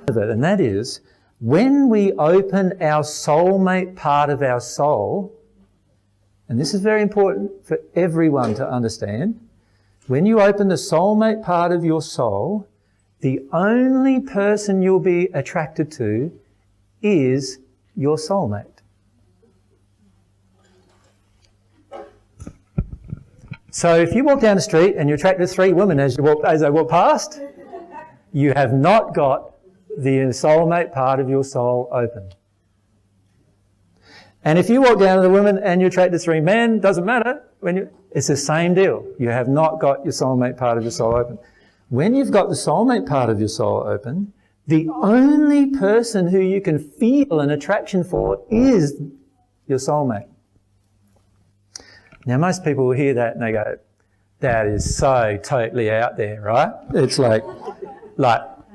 of it, and that is when we open our soulmate part of our soul, and this is very important for everyone to understand, when you open the soulmate part of your soul, the only person you'll be attracted to is your soulmate. So if you walk down the street and you're attracted to 3 women as they walk past, you have not got the soulmate part of your soul open. And if you walk down to the women and you're attracted to 3 men, doesn't matter. It's the same deal. You have not got your soulmate part of your soul open. When you've got the soulmate part of your soul open, the only person who you can feel an attraction for is your soulmate. Now, most people will hear that and they go, that is so totally out there, right? It's like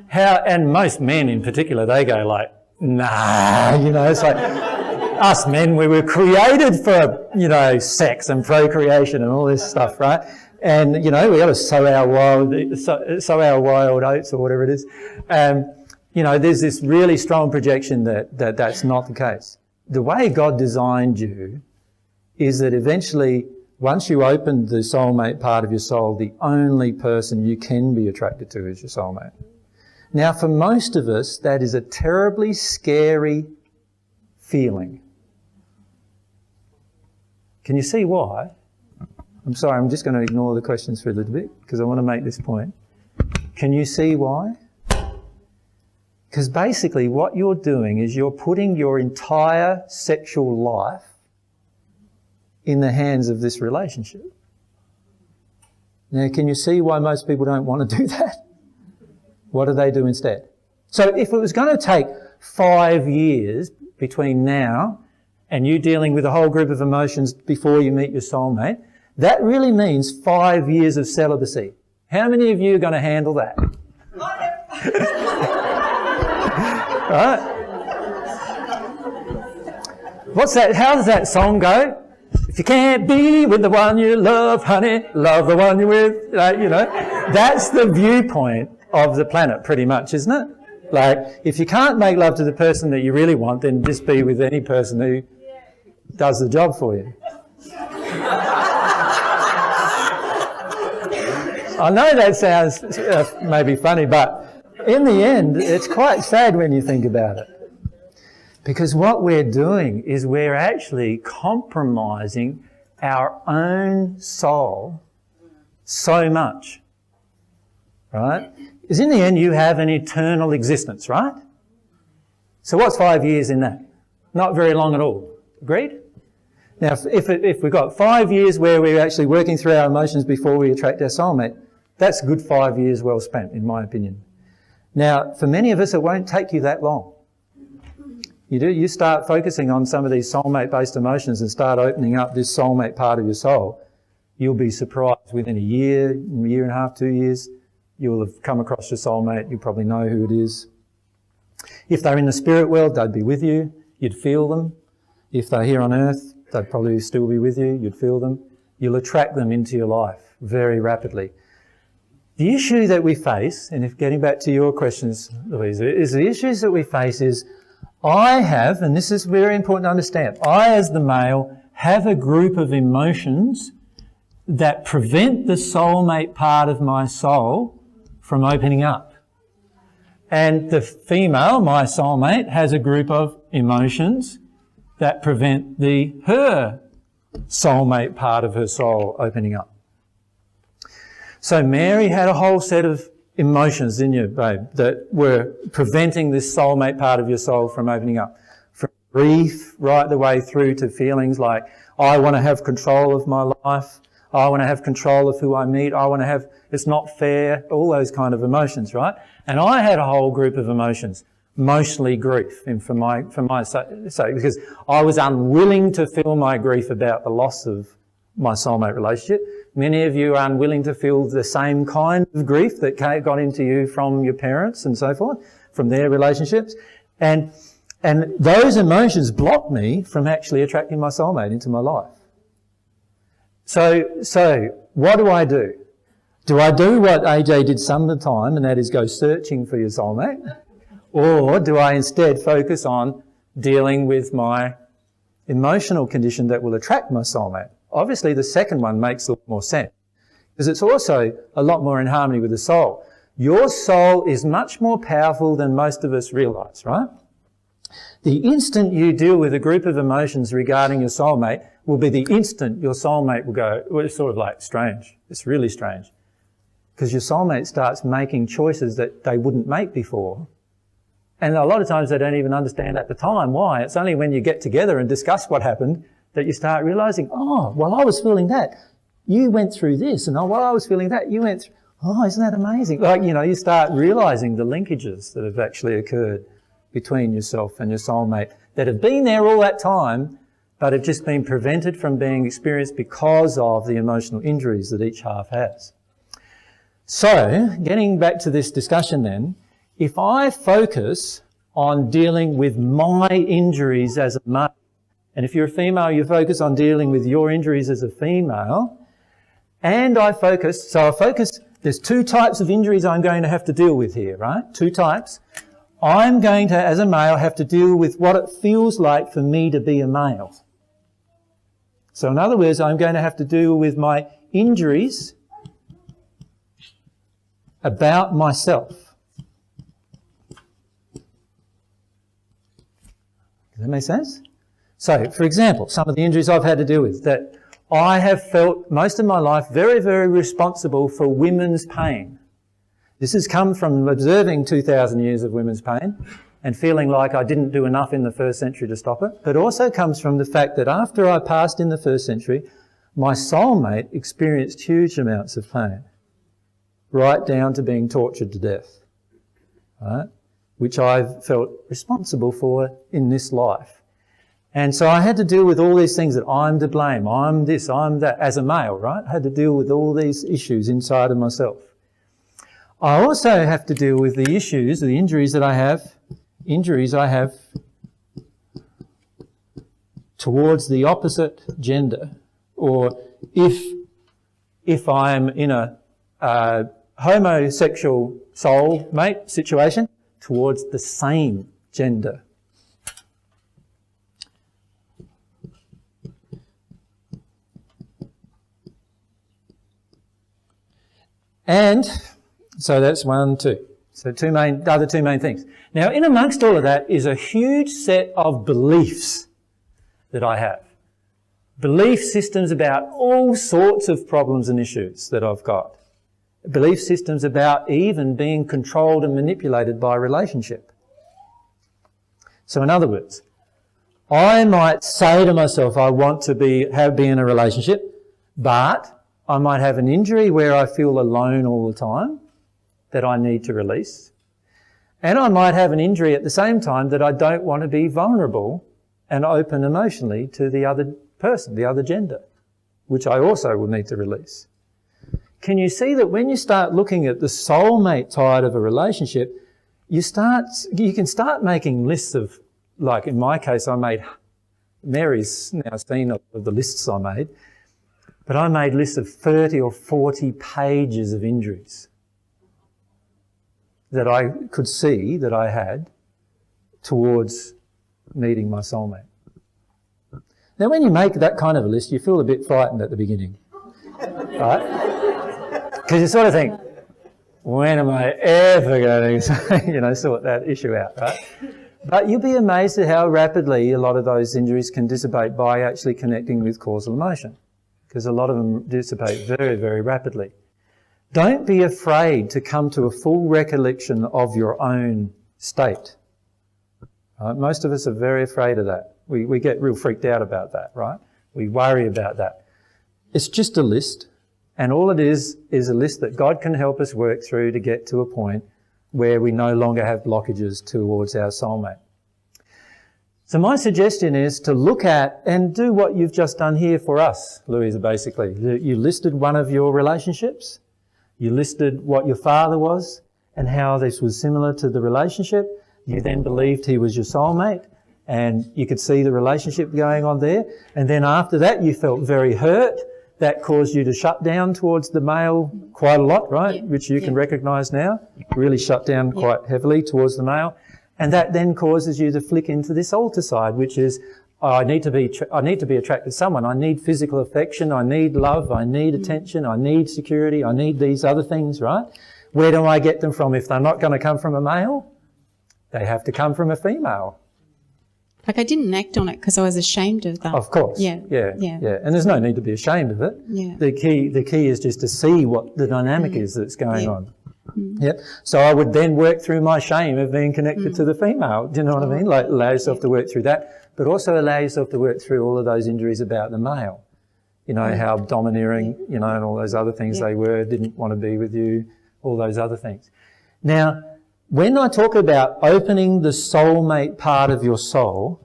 how, and most men in particular, they go like, nah, it's like, us men, we were created for, sex and procreation and all this stuff, right? And, we got to sow our wild oats or whatever it is. There's this really strong projection that's not the case. The way God designed you is that eventually, once you open the soulmate part of your soul, the only person you can be attracted to is your soulmate. Now, for most of us, that is a terribly scary feeling. Can you see why? I'm sorry, I'm just going to ignore the questions for a little bit because I want to make this point. Can you see why? Because basically what you're doing is you're putting your entire sexual life in the hands of this relationship. Now, can you see why most people don't want to do that? What do they do instead? So if it was going to take 5 years between now and you dealing with a whole group of emotions before you meet your soulmate, that really means 5 years of celibacy. How many of you are going to handle that? Right? What's that? How does that song go? If you can't be with the one you love, honey, love the one you're with. That's the viewpoint of the planet, pretty much, isn't it? Like, if you can't make love to the person that you really want, then just be with any person who does the job for you. I know that sounds maybe funny, but in the end, it's quite sad when you think about it. Because what we're doing is we're actually compromising our own soul so much, right? Because in the end, you have an eternal existence, right? So what's 5 years in that? Not very long at all. Agreed? Now, if we've got 5 years where we're actually working through our emotions before we attract our soulmate, that's a good 5 years well spent, in my opinion. Now, for many of us, it won't take you that long. You start focusing on some of these soulmate-based emotions and start opening up this soulmate part of your soul, you'll be surprised within a year and a half, 2 years, you'll have come across your soulmate, you probably know who it is. If they're in the spirit world, they'd be with you, you'd feel them. If they're here on earth, they'd probably still be with you, you'd feel them. You'll attract them into your life very rapidly. The issue that we face, and if getting back to your questions, Louisa, is the issues that we face is I have, and this is very important to understand, I as the male have a group of emotions that prevent the soulmate part of my soul from opening up. And the female, my soulmate, has a group of emotions that prevent her soulmate part of her soul opening up. So Mary had a whole set of emotions, didn't you, babe, that were preventing this soulmate part of your soul from opening up. From grief right the way through to feelings like, I want to have control of my life, I want to have control of who I meet, I want to have, it's not fair, all those kind of emotions, right? And I had a whole group of emotions, mostly grief, and for my sake, because I was unwilling to feel my grief about the loss of my soulmate relationship. Many of you are unwilling to feel the same kind of grief that got into you from your parents and so forth, from their relationships. And those emotions blocked me from actually attracting my soulmate into my life. So what do I do? Do I do what AJ did some of the time, and that is go searching for your soulmate? Or do I instead focus on dealing with my emotional condition that will attract my soulmate? Obviously, the second one makes a lot more sense because it's also a lot more in harmony with the soul. Your soul is much more powerful than most of us realise, right? The instant you deal with a group of emotions regarding your soulmate will be the instant your soulmate will go, well, it's sort of like strange. It's really strange. Because your soulmate starts making choices that they wouldn't make before. And a lot of times they don't even understand at the time why. It's only when you get together and discuss what happened that you start realising, oh, while I was feeling that, you went through this. And while I was feeling that, you went through, oh, isn't that amazing? Like, you know, you start realising the linkages that have actually occurred between yourself and your soulmate that have been there all that time, but have just been prevented from being experienced because of the emotional injuries that each half has. So, getting back to this discussion then, if I focus on dealing with my injuries as a male, and if you're a female, you focus on dealing with your injuries as a female, and I focus, there's two types of injuries I'm going to have to deal with here, right? Two types. I'm going to, as a male, have to deal with what it feels like for me to be a male. So in other words, I'm going to have to deal with my injuries about myself. Does that make sense? So, for example, some of the injuries I've had to deal with, that I have felt most of my life very, very responsible for women's pain. This has come from observing 2,000 years of women's pain and feeling like I didn't do enough in the first century to stop it, but also comes from the fact that after I passed in the first century, my soulmate experienced huge amounts of pain, right down to being tortured to death, right? Which I've felt responsible for in this life. And so I had to deal with all these things that I'm to blame, I'm this, I'm that, as a male, right? I had to deal with all these issues inside of myself. I also have to deal with the issues, the injuries I have towards the opposite gender, or if I'm in a homosexual soulmate situation, towards the same gender. And so that's 1, 2. So the other two main things. Now, in amongst all of that is a huge set of beliefs that I have. Belief systems about all sorts of problems and issues that I've got. Belief systems about even being controlled and manipulated by a relationship. So in other words, I might say to myself, I want to be in a relationship, but I might have an injury where I feel alone all the time that I need to release. And I might have an injury at the same time that I don't want to be vulnerable and open emotionally to the other person, the other gender, which I also will need to release. Can you see that when you start looking at the soulmate side of a relationship, you can start making lists of, like in my case, Mary's now seen of the lists I made, but I made lists of 30 or 40 pages of injuries that I could see that I had towards meeting my soulmate. Now, when you make that kind of a list, you feel a bit frightened at the beginning, right? Because you sort of think, when am I ever going to, sort that issue out, right? But you'll be amazed at how rapidly a lot of those injuries can dissipate by actually connecting with causal emotion, because a lot of them dissipate very, very rapidly. Don't be afraid to come to a full recollection of your own state. Most of us are very afraid of that. We get real freaked out about that, right? We worry about that. It's just a list, and all it is a list that God can help us work through to get to a point where we no longer have blockages towards our soulmate. So my suggestion is to look at and do what you've just done here for us, Louisa, basically. You listed one of your relationships. You listed what your father was and how this was similar to the relationship. You then believed he was your soulmate, and you could see the relationship going on there. And then after that, you felt very hurt. That caused you to shut down towards the male quite a lot, right? Yeah. Which you can recognise now. Really shut down quite heavily towards the male. And that then causes you to flick into this altar side, which is, oh, I need to be attracted to someone. I need physical affection. I need love. I need attention. I need security. I need these other things, right? Where do I get them from? If they're not going to come from a male, they have to come from a female. Like I didn't act on it because I was ashamed of that. Of course. Yeah. And there's no need to be ashamed of it. Yeah. The key is just to see what the dynamic is that's going on. Yep. So I would then work through my shame of being connected to the female. Do you know what I mean? Like allow yourself to work through that, but also allow yourself to work through all of those injuries about the male. You know, how domineering, you know, and all those other things they were, didn't want to be with you, all those other things. Now, when I talk about opening the soulmate part of your soul,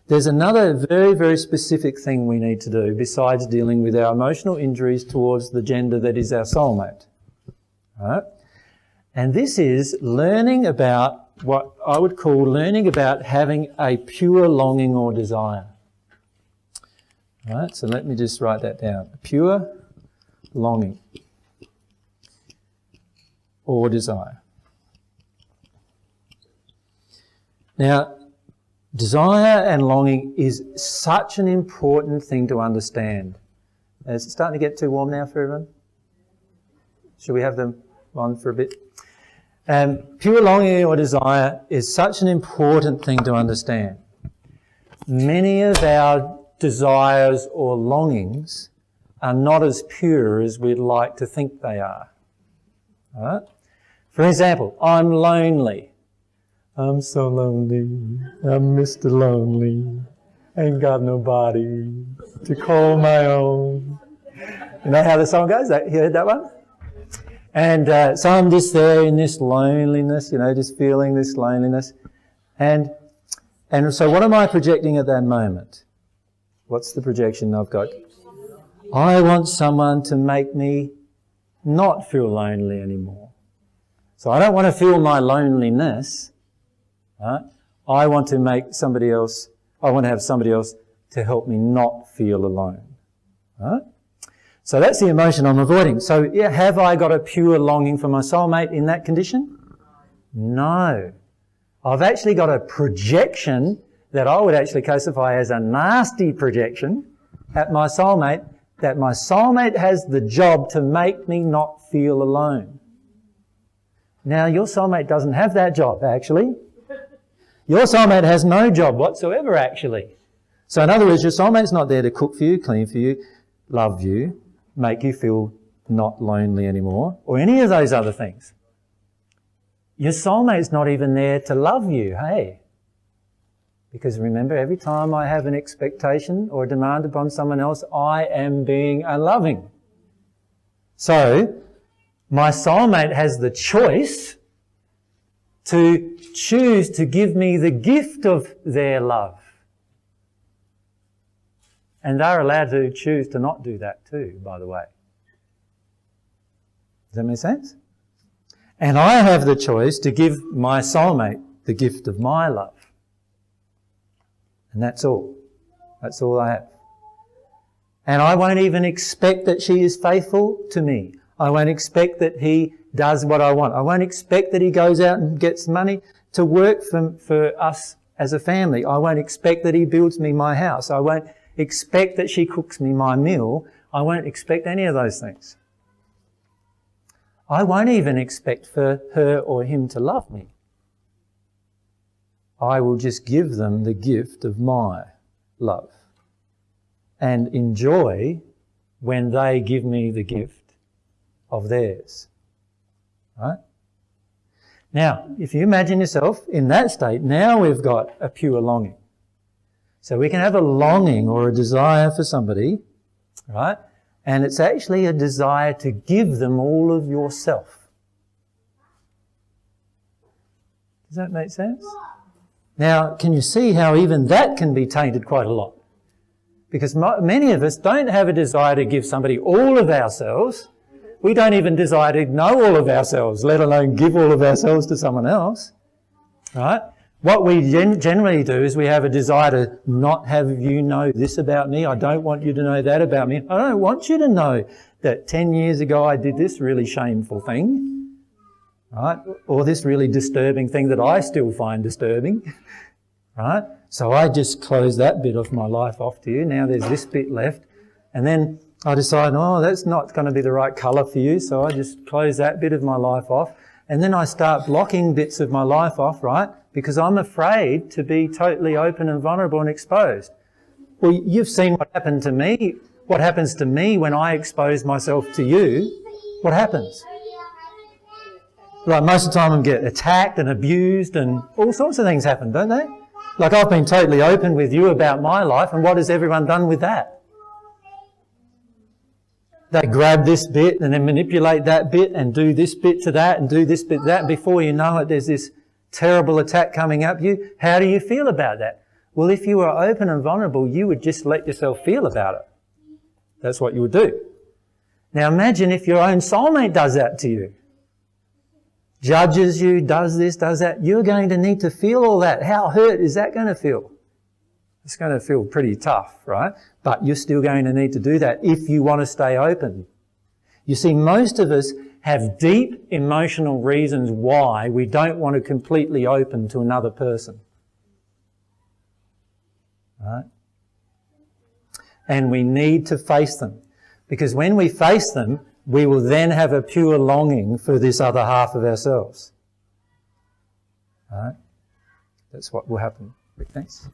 there's another very, very specific thing we need to do besides dealing with our emotional injuries towards the gender that is our soulmate. Right? And this is learning about what I would call learning about having a pure longing or desire. Right? So let me just write that down. Pure longing or desire. Now, desire and longing is such an important thing to understand. Is it starting to get too warm now for everyone? Should we have them on for a bit? Pure longing or desire is such an important thing to understand. Many of our desires or longings are not as pure as we'd like to think they are. All right? For example, I'm lonely. I'm so lonely, I'm Mr. Lonely, ain't got nobody to call my own. You know how the song goes? You heard that one? And so I'm just there in this loneliness, you know, just feeling this loneliness. And so what am I projecting at that moment? What's the projection I've got? I want someone to make me not feel lonely anymore. So I don't want to feel my loneliness. Right? I want to have somebody else to help me not feel alone. Right? So that's the emotion I'm avoiding. So have I got a pure longing for my soulmate in that condition? No. I've actually got a projection that I would actually classify as a nasty projection at my soulmate, that my soulmate has the job to make me not feel alone. Now, your soulmate doesn't have that job, actually. Your soulmate has no job whatsoever, actually. So in other words, your soulmate's not there to cook for you, clean for you, love you, make you feel not lonely anymore, or any of those other things. Your soulmate's not even there to love you, hey? Because remember, every time I have an expectation or a demand upon someone else, I am being unloving. So, my soulmate has the choice to choose to give me the gift of their love. And they're allowed to choose to not do that too, by the way. Does that make sense? And I have the choice to give my soulmate the gift of my love. And that's all. That's all I have. And I won't even expect that she is faithful to me. I won't expect that he does what I want. I won't expect that he goes out and gets money to work for us as a family. I won't expect that he builds me my house. I won't expect that she cooks me my meal. I won't expect any of those things. I won't even expect for her or him to love me. I will just give them the gift of my love and enjoy when they give me the gift of theirs. Right? Now, if you imagine yourself in that state, now we've got a pure longing. So we can have a longing or a desire for somebody, right? And it's actually a desire to give them all of yourself. Does that make sense? Now, can you see how even that can be tainted quite a lot? Because many of us don't have a desire to give somebody all of ourselves. We don't even desire to know all of ourselves, let alone give all of ourselves to someone else, right? What we generally do is we have a desire to not have you know this about me. I don't want you to know that about me. I don't want you to know that 10 years ago I did this really shameful thing, right? Or this really disturbing thing that I still find disturbing, right? So I just close that bit of my life off to you. Now there's this bit left. And then I decide, oh, that's not going to be the right colour for you. So I just close that bit of my life off. And then I start blocking bits of my life off, right? Because I'm afraid to be totally open and vulnerable and exposed. Well, you've seen what happened to me. What happens to me when I expose myself to you? What happens? Like most of the time I get attacked and abused and all sorts of things happen, don't they? Like I've been totally open with you about my life, and what has everyone done with that? They grab this bit and then manipulate that bit and do this bit to that and do this bit to that. And before you know it, there's this terrible attack coming up you. How do you feel about that? Well, if you were open and vulnerable, you would just let yourself feel about it. That's what you would do. Now imagine if your own soulmate does that to you. Judges you, does this, does that. You're going to need to feel all that. How hurt is that going to feel? It's going to feel pretty tough, right? But you're still going to need to do that if you want to stay open. You see, most of us have deep emotional reasons why we don't want to completely open to another person. Right? And we need to face them. Because when we face them, we will then have a pure longing for this other half of ourselves. Right? That's what will happen. Thanks.